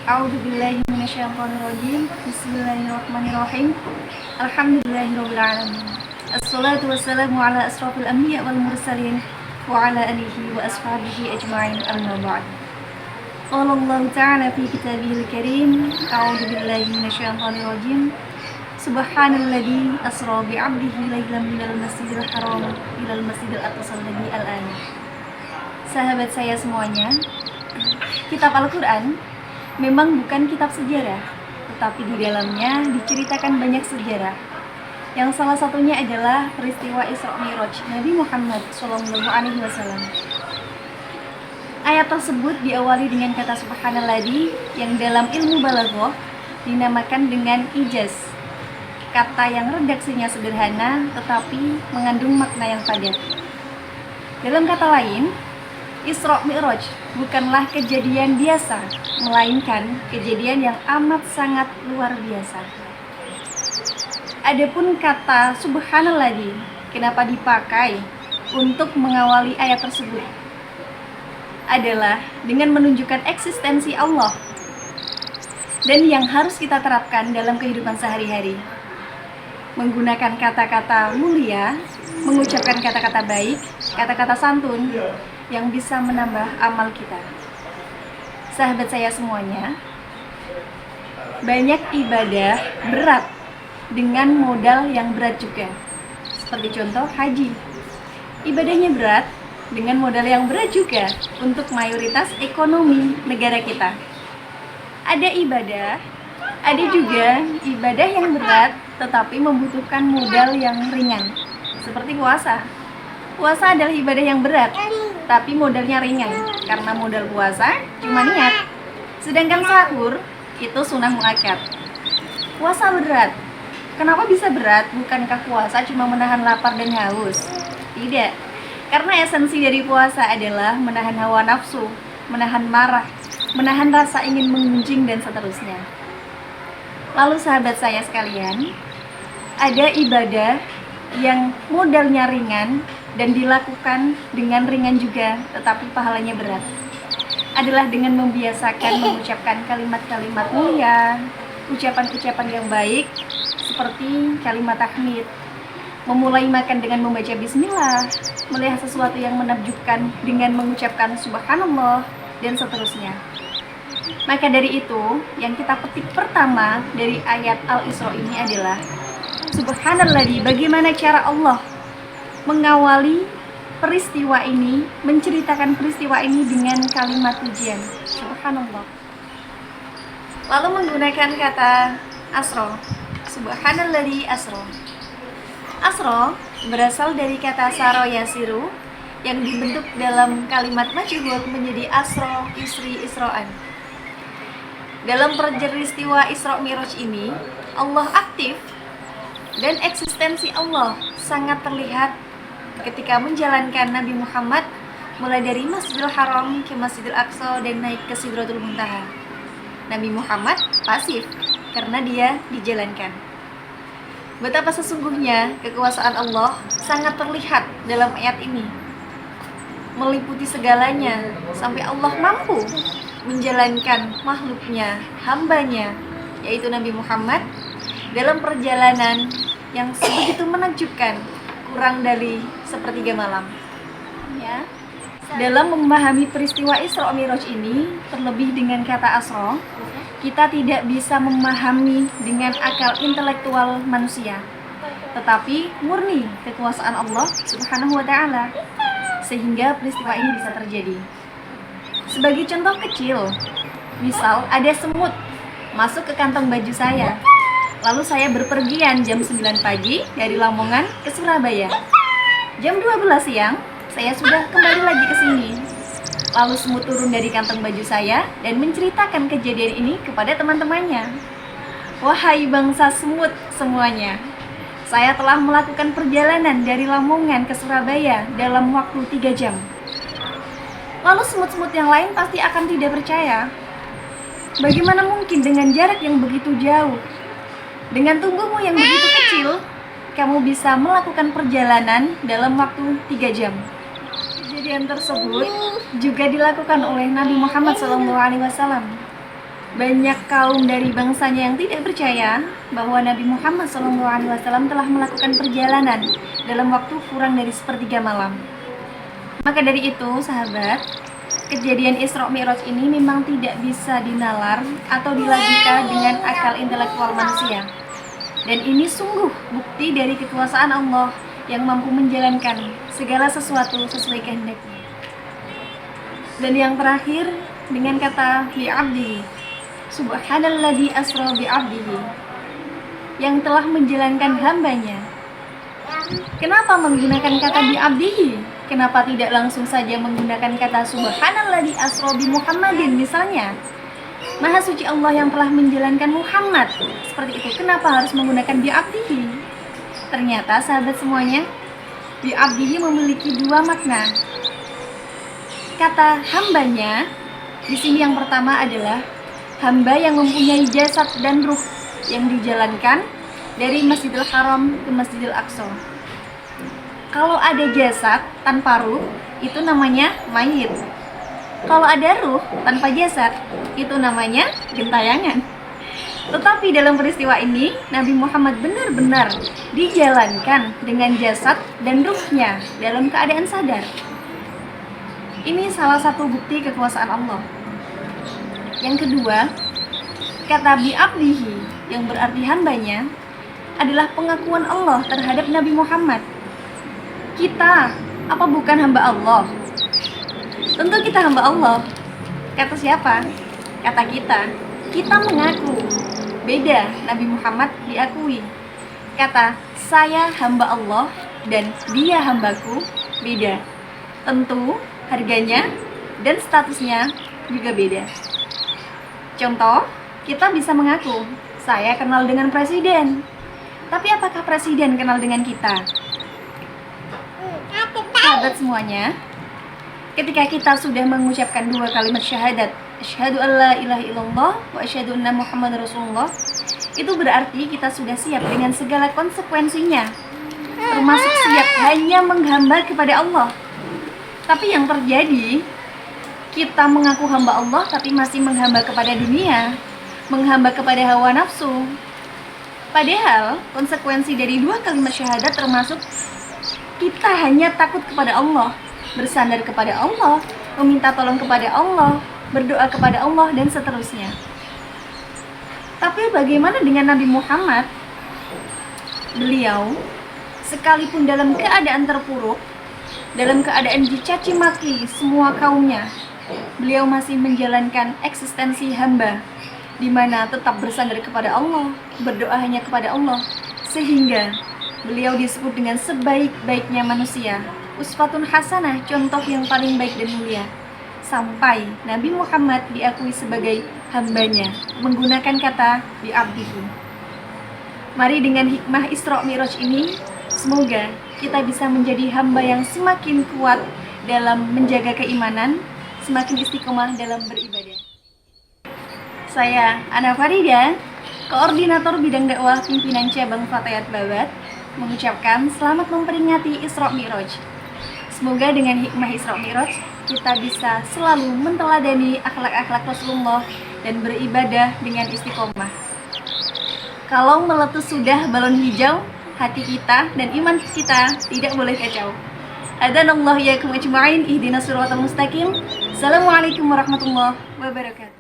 A'udzubillahi minasyaitonirrajim. Bismillahirrahmanirrahim. Alhamdulillahirabbil alamin. Assalatu wassalamu ala asrofil anbiya wal mursalin wa ala alihi wa ashabihi ajma'in, amma ba'd. Qala Allah ta'ala fi kitabihil karim. A'udzubillahi minasyaitonirrajim. Subhanalladzi asra bi 'abdihi lailan minal masjidil haram ilal masjidil aqsal ladzi al-an. Sahabat saya semuanya, kitab Al-Qur'an memang bukan kitab sejarah, tetapi di dalamnya diceritakan banyak sejarah. Yang salah satunya adalah peristiwa Isra Mi'raj Nabi Muhammad SAW. Ayat tersebut diawali dengan kata subhanalladzi yang dalam ilmu balaghah dinamakan dengan ijaz. Kata yang redaksinya sederhana tetapi mengandung makna yang padat. Dalam kata lain, Isra Mi'raj bukanlah kejadian biasa, melainkan kejadian yang amat sangat luar biasa. Adapun kata subhanalladzi kenapa dipakai untuk mengawali ayat tersebut adalah dengan menunjukkan eksistensi Allah dan yang harus kita terapkan dalam kehidupan sehari-hari. Menggunakan kata-kata mulia, mengucapkan kata-kata baik, kata-kata santun yang bisa menambah amal kita. Sahabat saya semuanya, banyak ibadah berat dengan modal yang berat juga. Seperti contoh haji. Ibadahnya berat dengan modal yang berat juga untuk mayoritas ekonomi negara kita. Ada juga ibadah yang berat tetapi membutuhkan modal yang ringan. Seperti puasa. Puasa adalah ibadah yang berat, tapi modalnya ringan, karena modal puasa cuma niat. Sedangkan sahur itu sunnah muakkad. Puasa berat. Kenapa bisa berat? Bukankah puasa cuma menahan lapar dan haus? Tidak, karena esensi dari puasa adalah menahan hawa nafsu, menahan marah, menahan rasa ingin mengunjing, dan seterusnya. Lalu sahabat saya sekalian, ada ibadah yang modalnya ringan dan dilakukan dengan ringan juga, tetapi pahalanya berat. Adalah dengan membiasakan mengucapkan kalimat-kalimat mulia, ucapan-ucapan yang baik, seperti kalimat tahmid, memulai makan dengan membaca bismillah, melihat sesuatu yang menakjubkan dengan mengucapkan subhanallah, dan seterusnya. Maka dari itu, yang kita petik pertama dari ayat Al-Isra ini adalah subhanalladzi, bagaimana cara Allah mengawali peristiwa ini, menceritakan peristiwa ini dengan kalimat pujian, subhanallah. Lalu menggunakan kata asra, subhanalladzi asra. Asra berasal dari kata saro yasiru yang dibentuk dalam kalimat majhul menjadi asra isri isra'an. Dalam peristiwa Isra Mi'raj ini, Allah aktif dan eksistensi Allah sangat terlihat ketika menjalankan Nabi Muhammad mulai dari Masjidil Haram ke Masjidil Aqsa dan naik ke Sidratul Muntaha. Nabi Muhammad pasif karena dia dijalankan. Betapa sesungguhnya kekuasaan Allah sangat terlihat dalam ayat ini, meliputi segalanya sampai Allah mampu menjalankan makhluknya, hambanya, yaitu Nabi Muhammad dalam perjalanan yang sebegitu menakjubkan, kurang dari sepertiga malam. Ya. Dalam memahami peristiwa Isra Mi'raj ini, terlebih dengan kata asra, kita tidak bisa memahami dengan akal intelektual manusia, tetapi murni kekuasaan Allah Subhanahu wa Ta'ala, sehingga peristiwa ini bisa terjadi. Sebagai contoh kecil, misal ada semut masuk ke kantong baju saya. Lalu saya berpergian jam 9 pagi dari Lamongan ke Surabaya. Jam 12 siang, saya sudah kembali lagi ke sini. Lalu semut turun dari kantong baju saya dan menceritakan kejadian ini kepada teman-temannya. Wahai bangsa semut semuanya, saya telah melakukan perjalanan dari Lamongan ke Surabaya dalam waktu 3 jam. Lalu semut-semut yang lain pasti akan tidak percaya. Bagaimana mungkin dengan jarak yang begitu jauh, dengan tubuhmu yang begitu kecil, kamu bisa melakukan perjalanan dalam waktu 3 jam? Kejadian tersebut juga dilakukan oleh Nabi Muhammad SAW. banyak kaum dari bangsanya yang tidak percaya bahwa Nabi Muhammad SAW telah melakukan perjalanan dalam waktu kurang dari sepertiga malam. Maka dari itu, sahabat, kejadian Isra Mi'raj ini memang tidak bisa dinalar atau dilogika dengan akal intelektual manusia. Dan ini sungguh bukti dari kekuasaan Allah yang mampu menjalankan segala sesuatu sesuai kehendaknya. Dan yang terakhir dengan kata bi'abdihi, Subhanalladzi asra bi'abdihi, yang telah menjalankan hambanya. Kenapa menggunakan kata bi'abdihi? Kenapa tidak langsung saja menggunakan kata Subhanalladzi asra bi Muhammadin misalnya? Maha suci Allah yang telah menjalankan Muhammad. Seperti itu. Kenapa harus menggunakan bi'abdihi? Ternyata sahabat semuanya, bi'abdihi memiliki dua makna. Kata hambanya di sini yang pertama adalah hamba yang mempunyai jasad dan ruh yang dijalankan dari Masjidil Haram ke Masjidil Aqsa. Kalau ada jasad tanpa ruh, itu namanya mayit. Kalau ada ruh tanpa jasad, itu namanya gentayangan. Tetapi dalam peristiwa ini, Nabi Muhammad benar-benar dijalankan dengan jasad dan ruhnya dalam keadaan sadar. Ini salah satu bukti kekuasaan Allah. Yang kedua, kata bi'abdihi yang berarti hambanya adalah pengakuan Allah terhadap Nabi Muhammad. Kita, apa bukan hamba Allah? Tentu kita hamba Allah. Kata siapa? Kata kita. Kita mengaku. Beda, Nabi Muhammad diakui. Kata saya hamba Allah dan dia hambaku beda. Tentu harganya dan statusnya juga beda. Contoh, kita bisa mengaku, saya kenal dengan presiden. Tapi apakah presiden kenal dengan kita? Sahabat semuanya, ketika kita sudah mengucapkan dua kalimat syahadat, asyhadu alla ilaha illallah wa asyhadu anna Muhammadar Rasulullah, itu berarti kita sudah siap dengan segala konsekuensinya, termasuk siap hanya menghamba kepada Allah. Tapi yang terjadi, kita mengaku hamba Allah tapi masih menghamba kepada dunia, menghamba kepada hawa nafsu. Padahal konsekuensi dari dua kalimat syahadat termasuk kita hanya takut kepada Allah, bersandar kepada Allah, meminta tolong kepada Allah, berdoa kepada Allah, dan seterusnya. Tapi bagaimana dengan Nabi Muhammad? Beliau, sekalipun dalam keadaan terpuruk, dalam keadaan dicaci maki semua kaumnya, beliau masih menjalankan eksistensi hamba, di mana tetap bersandar kepada Allah, berdoa hanya kepada Allah, sehingga beliau disebut dengan sebaik-baiknya manusia, uswatun hasanah, contoh yang paling baik dan mulia. Sampai Nabi Muhammad diakui sebagai hambanya, menggunakan kata bi'abdihi. Mari dengan hikmah Isra Mi'raj ini, semoga kita bisa menjadi hamba yang semakin kuat dalam menjaga keimanan, semakin istiqomah dalam beribadah. Saya Ana Farida, Koordinator Bidang Dakwah Pimpinan Cabang Fatayat Babat, mengucapkan selamat memperingati Isra Mi'raj. Semoga dengan hikmah Isra Mi'raj kita bisa selalu menteladani akhlak-akhlak Rasulullah dan beribadah dengan istiqomah. Kalau meletus sudah balon hijau, hati kita dan iman kita tidak boleh kacau. Hadanallahu iyyakum ajma'in, ihdinas siratal mustaqim. Assalamualaikum warahmatullahi wabarakatuh.